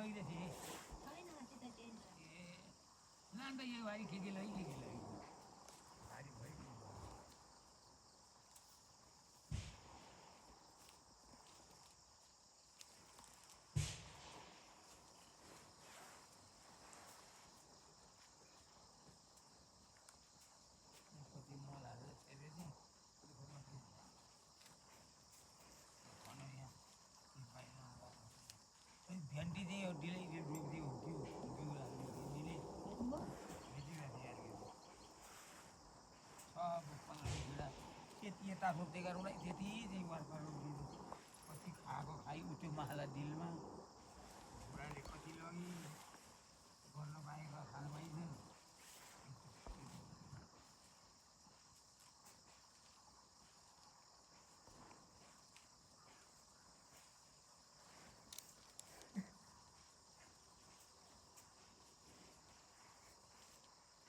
लैदै थिएँ छैन त्यता केही छैन। ए ल अन्त यो भाइ के लैदियो भारी भइदियो कति मल हालेर फेरि चाहिँ भनौँ यहाँ भेन्डी चाहिँ यो डिलै रोकिदियो त्यो बिउ लाग्ने भेन्डीले भेट्नुभयो? भेटिरहेको थियो सब 15 बिघा त्यति यता रोप्दै गरौँला त्यति चाहिँ वर्कर रोपिदियो कति खाएको खाइ उठ्यो माला डिलमा बुढाले कति लगी गर्न बाहेक खानु पाइँदैन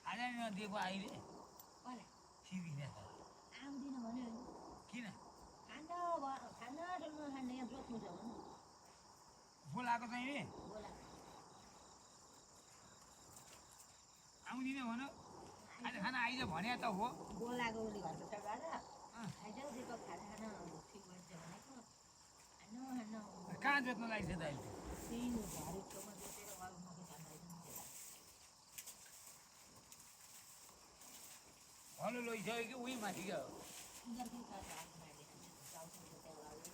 आज नदिएको अहिले कसलाई? सिबीले त आउँदिनँ भन्यो भने। किन खाना ढुङ्गा खाने यहाँ जोत्नु छ भने बोलाएको चाहिँ नि बोला। आउँदिन भन आज खाना आइज भने त हो बोलाएको उसले घरको सबाट आइजाउ दिएको खाना ठिक भन्छ भनेको खानु कहाँ जोत्न लाग्छ त अहिले त्यही घरि छेउमा जोतेर वालमा खाँदा भन्नु लैसक्यो कि उही माथि क्या हो उनीहरूकै खाना हाल्नु लाग्दैन चाउचाउ जोतेर वालले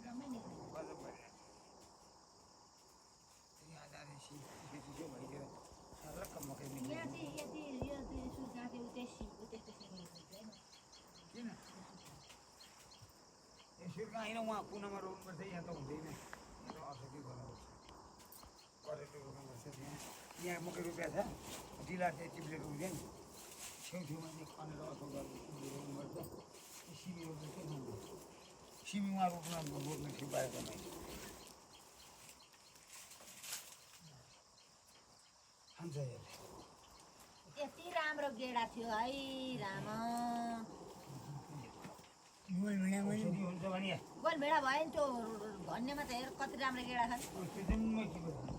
जम्मै निक्लिन्छ। यहाँ चाहिँ यति यो सुर्खा त्यो त्यस्तो निक्लिँदैन। किन सुर्खा होइन उहाँ कुनामा रोप्नुपर्छ यहाँ त हुँदैन यहाँ त असुखी गर्नुपर्छ करेक्ट रोप्नुपर्छ यहाँ मकै रोपिएको छ डिला चाहिँ टिप्लेर हुँदैन छेउछेउमा चाहिँ खनेर असो गरेर रोप्नुपर्छ सिमी रोप्नु के खान्छ सिमी उहाँ रोप्न सिपाएको मैले खान्छ यसले यति राम्रो गेडा थियो है राम औषधी हुन्छ भने गोल भेडा भयो नि त्यो भन्नेमा त हेर कति राम्रो गेडा छन् त्यो जम्मै के गर्छ